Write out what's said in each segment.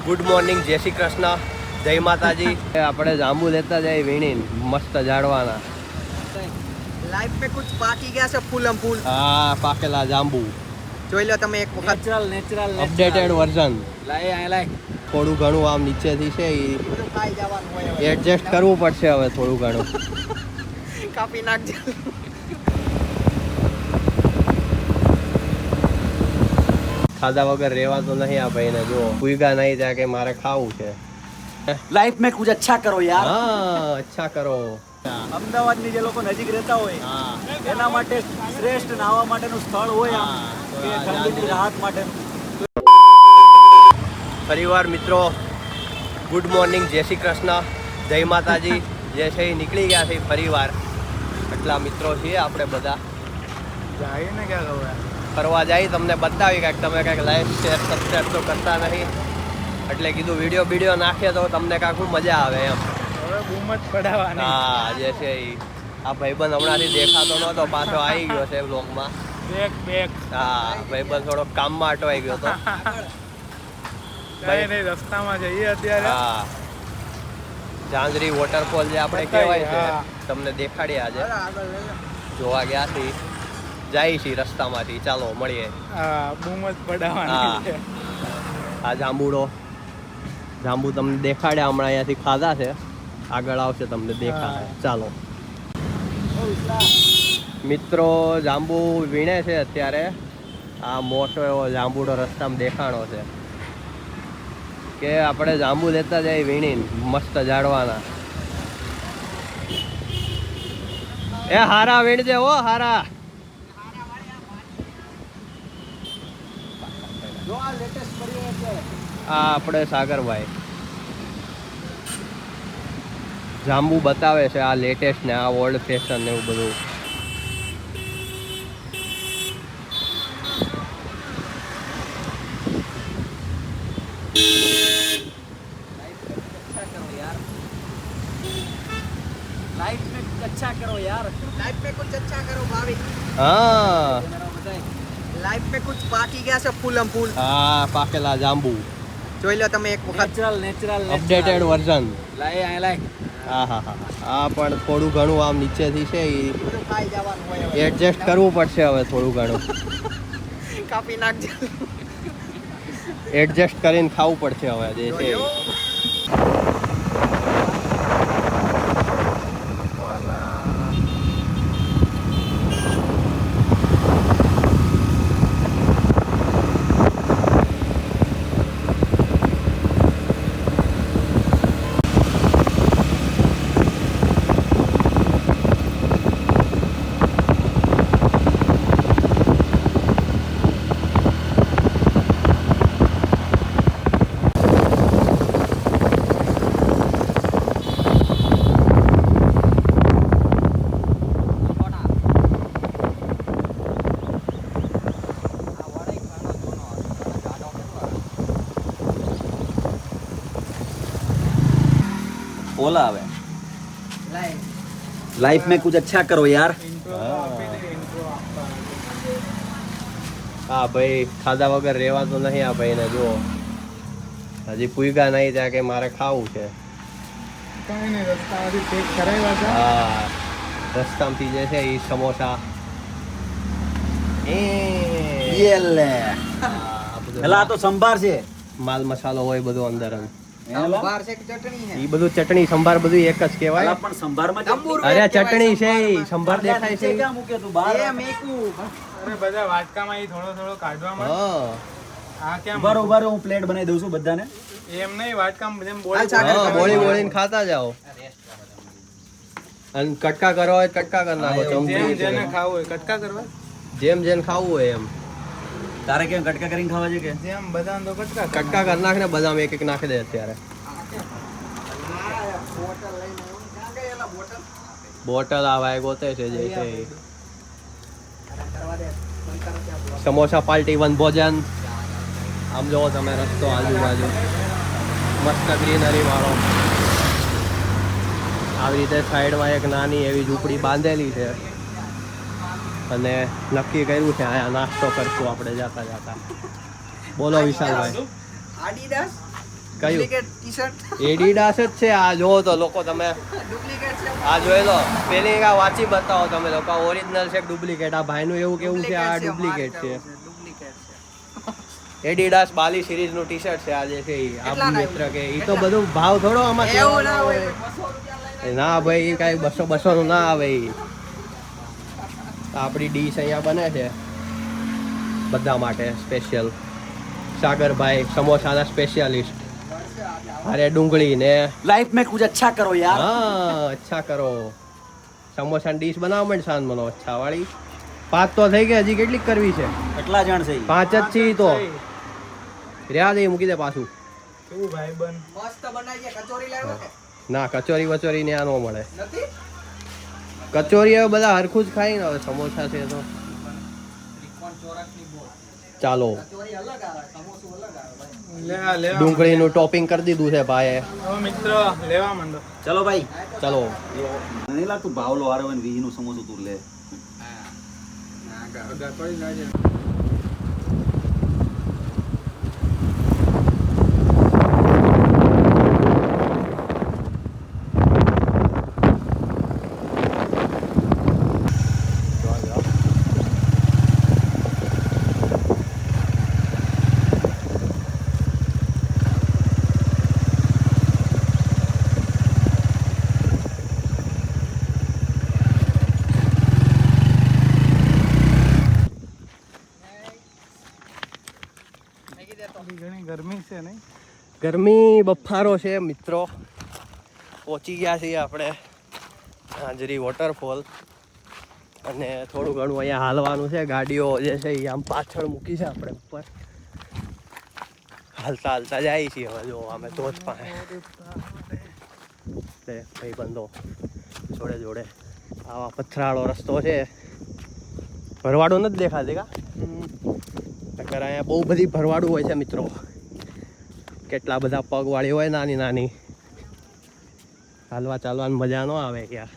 Good morning, જય શ્રી કૃષ્ણ, જય માતાજી. આપણે જાંબુ લેતા જઈએ વીણીને મસ્ત ઝાડવાના. લાઈફ में कुछ पाकी ગયા છે ફૂલમ ફૂલ. હા, પાકેલા જાંબુ જોઈ લો તમે એક વખત. Natural updated version. લાય થોડું ઘણું આમ નીચેથી છે એ બધું ખાઈ જવાનું હોય હવે. એડજસ્ટ કરવું પડશે હવે થોડું ઘણું. કાપી નાખજો. ખાધા વગર રહેવાતો નહીં આ ભાઈને. જો ભૂગા નહીં ત્યાં કે મારે ખાવું છે. લાઈફ में कुछ अच्छा करो यार. હા, અચ્છા કરો. અમદાવાદની જે લોકો નજીક રહેતા હોય હા, એના માટે શ્રેષ્ઠ નાહવા માટેનું સ્થળ હોય આમ કે ઠંડીની રાહત માટેનું. પરિવાર મિત્રો, ગુડ મોર્નિંગ, જય શ્રી કૃષ્ણ, જય માતાજી. જે છે એ નીકળી ગયા છે પરિવાર. એટલા મિત્રો છીએ આપણે બધા. જાય ને ક્યાં ખબર ફરવા જાય તમને બતાવી કાંઈક. તમે કાંઈક લાઈક શેર સબસ્ક્રાઈબ તો કરતા નહીં એટલે કીધું વિડીયો નાખીએ તો તમને કાંઈક મજા આવે એમ. હવે બૂમ જ પડાવવાની. હા, જે છે એ આ ભાઈબંધ હમણાંથી દેખાતો નહોતો, પાછો આવી ગયો છે બ્લોગમાં. બેક હા, ભાઈબંધ થોડો કામમાં અટવાઈ ગયો હતો. નહીં રસ્તામાં જઈએ અત્યારે. હા, ઝાંઝરી વોટરફોલ જે આપણે કહેવાય છે હા. તમને દેખાડીએ આજે. આગળ લઈ લો. જોવા ગયા છીએ, જાય છીએ રસ્તામાંથી. ચાલો મળીએ. હા, બૂમ જ હા. પડાવવાની છે. આ જાંબુ તમને દેખાડ્યા. હમણાં અહીંયાથી ખાધા છે, આગળ આવશે તમને દેખાડે. ચાલો મિત્રો, જાંબુ વીણે છે અત્યારે. આ મોટો એવો જાંબુડો રસ્તામાં દેખાણો છે કે આપણે જાંબુ લેતા જઈએ વીણીને મસ્ત ઝાડવાના. એ હારા વીણજે હો, હારા. જો આ લેટેસ્ટ કરીએ છે. આ આપણે સાગરભાઈ જાંબુ બતાવે છે. આ લેટેસ્ટ ને આ ઓલ્ડ ફેશન ને એવું બધું. लाइफ में कुछ अच्छा करो यार. લાઈફ में कुछ अच्छा करो ભાવિક. હા, લાઈફ में कुछ પાકી ગયા છે ફૂલમ ફૂલ. હા, પાકેલા જાંબુ. જોઈ લો તમે એક વખત. Natural updated version. લાય હા હા હા. આ પણ થોડું ઘણું આમ નીચેથી છે એ બધું ખાઈ જવાનું હોય હવે. એડજસ્ટ કરવું પડશે હવે થોડું ઘણું. કાપી નાખજો. એડજસ્ટ કરીને ખાવું પડશે હવે જે છે એ. ઓલા આવે. લાઈફ लाइफ में कुछ अच्छा करो यार. હા ભાઈ, ખાધા વગર રહેવાતો નહીં આ ભાઈને. જુઓ હજી પૂગા નહીં ત્યાં કે મારે ખાવું છે. કઈ નહીં રસ્તામાંથી ચેક કરાવ્યા છે. હા, રસ્તામાંથી જે છે એ સમોસા ये ले. આ બધું એલા આ તો સંભાર છે. માલ મસાલો હોય બધું અંદર. સંભાર છે કે ચટણી છે? એ બધું ચટણી સંભાર બધું એક જ કહેવાય. એલા પણ સંભારમાં ડંબુર અરે કહેવાય ચટણી છે ઈ, સંભારમાં. સંભાર દેખાય છે ઈ. ક્યાં મૂકે તું બહાર? એ મેકું. અરે બધા વાટકામાં ઈ થોડો કાઢવામાં હા, આ કેમ ઉભા રહો, હું પ્લેટ બનાવી દઉં છું બધાને. એમ નહીં વાટકામાં જેમ હાલ સાગર. બોલી હા, બોળી બોળીને ખાતા જાઓ. અને કટકા કરવા હોય તો કટકા કરી નાખો. જેમ ચમચી જેને ખાવું હોય કટકા કરવા જેમ જેને ખાવું હોય એમ. તારે કેમ કટકા કરીને ખાવા છે કે? જેમ બધાને તો કટકા કટકા કરી નાખ ને બદામ એક એક નાખી દે અત્યારે. બોટલ લઈને આવ્યો. ક્યાં ગઈ એલા બોટલ? બોટલ આ ભાઈ ગોતે છે જે છે ઈ. કરવા દે. બંધ કરો ત્યાં બોટલ. સમોસા પાર્ટી વન ભોજન. આમ જોવો તમે રસ્તો આજુબાજુ મસ્ત ગ્રીનરી વાળો. આવી રીતે સાઈડમાં એક નાની એવી ઝૂંપડી બાંધેલી છે અને નક્કી કર્યું છે અહીંયા નાસ્તો કરશું આપણે જતા જતા. બોલો વિશાલભાઈ. આડીદાસ કયું ડુપ્લિકેટ ટી-શર્ટ એડિડાસ જ છે આ. જોવો તો લોકો તમે ડુપ્લિકેટ છે આ જોઈ લો. પેલી આ વાંચી બતાવો તમે લોકો, ઓરિજિનલ છે ડુપ્લિકેટ. આ ભાઈનું એવું કેવું છે આ ડુપ્લિકેટ છે. ડુપ્લિકેટ છે એડિડાસ બાલી સિરીઝ નું ટી-શર્ટ છે આ જે છે ઈ. કેટલા આ ના મિત્ર કે ઈ તો કેટલા? બધું ભાવ થોડો આમાં એવું કહેવાનો ના હોય હોય. 200 રૂપિયા લઈને ના ભાઈ ઈ કાંઈ 200 નું ના આવે ઈ. આપણી ડીશ અહીંયા બને છે બધા માટે સ્પેશિયલ. સાગરભાઈ સમોસાના સ્પેશિયાલિસ્ટ. અરે ડુંગળી ને लाइफ में कुछ अच्छा करो यार. હા અચ્છા કરો. સમોસાની ડીશ બનાવો મને સાંજ મને અચ્છા વાળી. 5 તો થઈ ગઈ, હજી કેટલીક કરવી છે? કેટલા જણ છે ઈ? 5 જ છે ઈ તો. રહ્યા દે મૂકી દે પાછું. કેવું ભાઈબંધ. મસ્ત બનાવી છે. કચોરી લાવ્યો કે ના કચોરી વચોરી ને આ નો મળે. નથી કચોરી હવે બધા હરખું જ ખાઈ ને હવે સમોસા છે તો ત્રિકોણ ચોરસની બોલ ચાલો. કચોરી અલગ આવે સમોસું અલગ આવે ભાઈ લેવા લેવા ડુંગળીનું ટોપિંગ કરી દીધું છે ભાઈએ. હવે મિત્ર લેવા માંડો. ચલો ભાઈ. ચલો. મને નહીં લાગતું ભાવલો હારે હોય ને વીનું સમોસું તું લે. ઘણી ગરમી છે નહીં? ગરમી બફારો છે મિત્રો. પહોંચી ગયા છીએ આપણે હાજરી વોટરફોલ. અને થોડું ઘણું અહીંયા હાલવાનું છે. ગાડીઓ જે છે એ આમ પાછળ મૂકી છે આપણે ઉપર. હાલતા હાલતા જાય છીએ હવે. જો અમે ધોધ પાસે ભાઈ બંધો જોડે જોડે. આવા પથરાળો રસ્તો છે. ભરવાડો નથી દેખાતી કા? નકર અહીંયા બહુ બધી ભરવાડું હોય છે મિત્રો. કેટલા બધા પગવાળી હોય નાની નાની. હાલવા ચાલવાની મજા ન આવે યાર.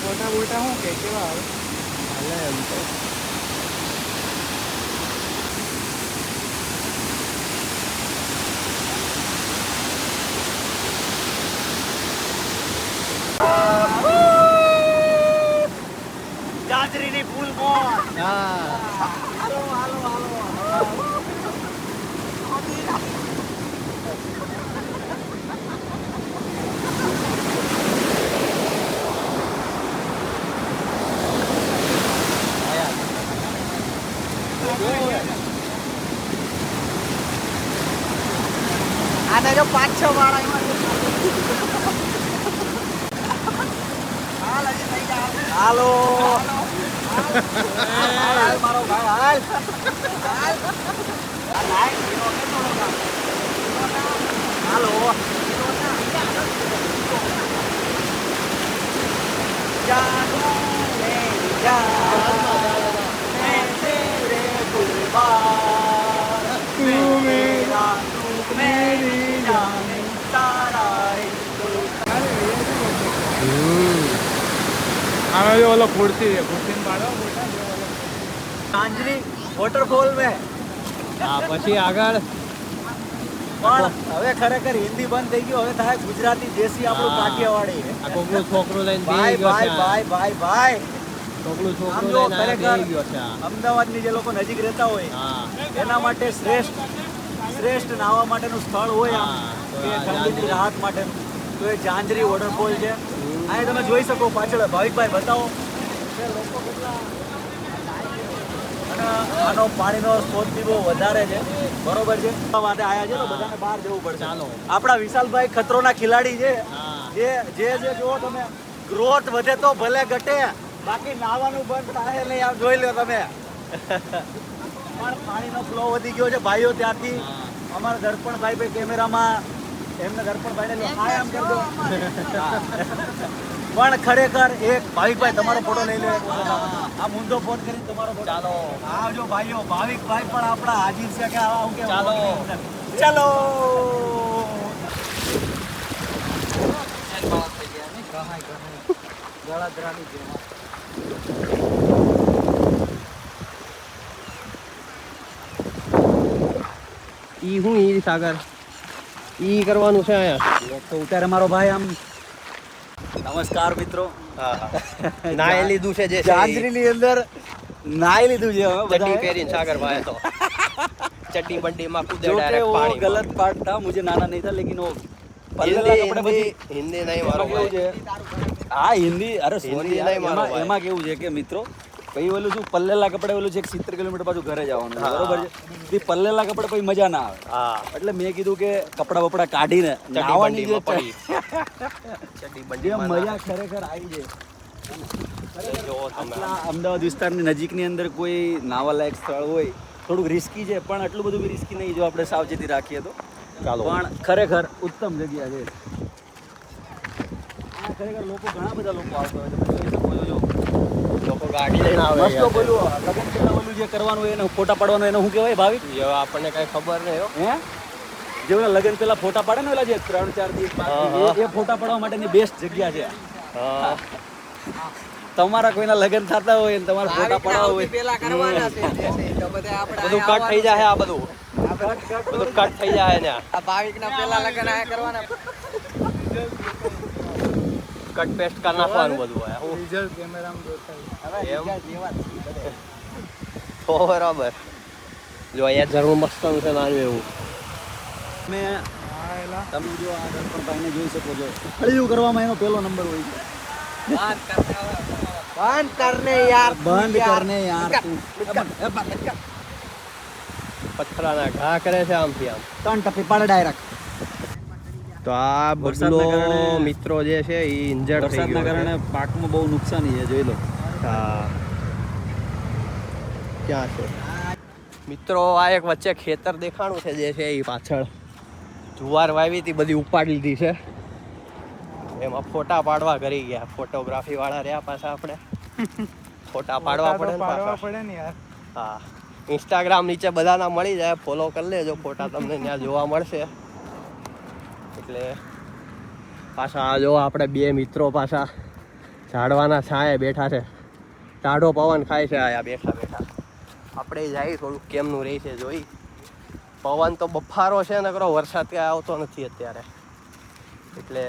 ફોટા બોટા શું કે કેવા આવે? હાલે એમ તો. જાજરીની ફૂલ મોજ. હા હાલો હાલો હાલો આને જો 5-6 વાળા એમાં હાલ હજી થઈ જાય હાલો. હાલ મારો ભાઈ હાલ હાલ હાલ હાલો. જાદू मेरी जान मैं तेरे गुलबार तू मेरा तू मेरी जान तारा આનો જો ઓલો ખુરશી છે, ખુરશીને પાડો ફોટા જો ઓલો. કાંજરી વોટરફોલ में. હા પછી આગળ પણ હવે ખરેખર હિન્દી બંધ થઈ ગયું. હવે થાય ગુજરાતી દેશી આપણું હા. કાઠિયાવાડી. આ કોકનું છોકરું લઈને ભાઈ બેહી ગયો ભાઈ છે. ભાઈ ભાઈ ભાઈ કોકનું આમ છોકરું જો લઈને આ ખરેખર બેહી ગયો છે આ. અમદાવાદની જે લોકો નજીક રહેતા હોય હા એના માટે શ્રેષ્ઠ નાહવા માટેનું સ્થળ હોય આમ હા, તો કે આ ઠંડીની રાહત માટેનું તો એ જાંજરી વોટરફોલ છે. અહીં તમે જોઈ શકો પાછળ ભાવિકભાઈ બતાવો કે લોકો કેટલા અને આનો પાણીનો સ્ત્રોત બી બહુ વધારે છે. બરોબર છે. માટે આયા છે તો બધાને બહાર જવું પડશે. ચાલો. આપણા વિશાલભાઈ ખતરોના ખિલાડી છે. હા જે જુઓ તમે ગ્રોથ વધે તો ભલે ઘટે બાકી નાવાનું બંધ થાય નહીં. આમ જોઈ લો તમે પણ પાણીનો ફ્લો વધી ગયો છે ભાઈઓ. ત્યાંથી અમારા દર્પણભાઈ કેમેરામાં એમને દર્પણભાઈને હાય આમ કરી દો. પણ ખરેખર એક ભાવિકભાઈ તમારો ફોટો લઈ લે આ મુંદો ફોન કરીને તમારો ફોટો ચાલો. આવજો ભાઈઓ ભાવિકભાઈ પણ આપણા હાજીર છે કે આવા હું કે ચાલો. ચાલો ઈ હું ઈ સાગર ઈ કરવાનું છે અહીંયા. તો ઉતારે મારો ભાઈ આમ નમસ્કાર મિત્રો હા નાય લીધું છે જે ચાંદરીની અંદર નાઈ લીધું છે હવે ચડ્ડી બધાએ. પહેરીને સાગર ભાઈ તો ચડ્ડી બંડી માં કૂદે जो कि ડાયરેક્ટ वो પાણી. गलत पार्ट था मुझे नाना नहीं था लेकिन वो પલ્લેલા કપડે પછી હિન્દી નહીં મારો એમાં કેવું ભાઈ. છે હા હિન્દી અરે હિન્દી sorry નહીં મારો એમાં ભાઈ. એમાં કેવું છે કે મિત્રો પછી ઓલું શું પલ્લેલા કપડે ઓલું છે 70 કિલોમીટર પાછું ઘરે જવાનું છે, હા. બરોબર છે તે પલ્લેલા કપડે પછી મજા ના આવે હા એટલે મેં કીધું કે કપડા બપડા કાઢીને ચડ્ડી નાહવાની બંડીમાં જે પડી ચડ્ડી જે બંડીમાં મજા ખરેખર આવી છે ના. જો તમે આટલા અમદાવાદ વિસ્તારની નજીકની અંદર કોઈ નાવાલાયક સ્થળ હોય થોડુંક રિસ્કી છે પણ આટલું બધું બી રિસ્કી નહીં જો આપણે સાવચેતી રાખીએ તો ચાલો પણ ખરેખર ઉત્તમ જગ્યા છે આ ખરેખર લોકો ઘણા બધા લોકો આવતા હોય તમે જોઈ શકો છો જો લોકો ગાડી લઈને આવે મસ્ત અહીંયા. બોલું લગન પહેલા ઓલું જે કરવાનું હોય એને ફોટા પાડવાનું એને શું કહેવાય ભાવિક જો આપણને કઈ ખબર નહીં હો. હે જે ઓલા લગન પહેલા ફોટા પાડે ને ઓલા જે 3-4 દિવસ હા, બાદ એ ફોટા પાડવા માટેની બેસ્ટ જગ્યા છે હા તમારા કોઈના લગન થતા હોય ને તમારે ફોટા પાડવા હોય પેલા કરવાના છે તો બધા આપણે બધું કટ થઈ જાય આ બધું બધું કટ થઈ જાય ને આ ભાવિકના પેલા લગન આયા કરવાના કટ પેસ્ટ કરી નાખવાનું બધું હોય હું ડીઝલ કેમેરામાં જોતા એમ તો બરાબર જો અહીંયા જરૂર મસ્ત છે નાનું એવું મેં આવેલા તમે જો આ દર્પણભાઈને જોઈ શકો છો હળિયું કરવામાં એનો પહેલો નંબર હોય છે બંધ કરને યાર બંધ કરને યાર તું પથરાના ઘા કરે છે આમથી આમ. ત્રણ ટપી પાડે ડાયરેક્ટ તો આ વરસાદના બગલો કારણે- મિત્રો જે છે એ ઇન્જર્ડ થઈ વરસાદના ગયો કારણે છે. પાકમાં બહુ નુકસાની છે જોઈ લો હા ક્યાં છે મિત્રો આ એક વચ્ચે ખેતર દેખાણું છે જે છે એ પાછળ જુવાર વાવી હતી બધી ઉપાડી લીધી છે એમાં ફોટા પાડવા કરી ગયા ફોટોગ્રાફી વાળા રહ્યા પાછા આપણે ફોટા પાડવા પડે ને પાડવા પાછા પડે ને યાર. હા ઇન્સ્ટાગ્રામ નીચે બધાના મળી જાય ફોલો કરી લેજો ફોટા તમને ત્યાં જોવા મળશે એટલે પાછા આ જો આપણે બે મિત્રો પાછા ઝાડવાના છાંયે બેઠા છે ટાઢો પવન ખાય છે આયા બેઠા બેઠા આપણે જાય થોડુંક કેમનું રહે છે જોઈ પવન તો બફારો છે ને કરો વરસાદ ક્યાં આવતો નથી અત્યારે એટલે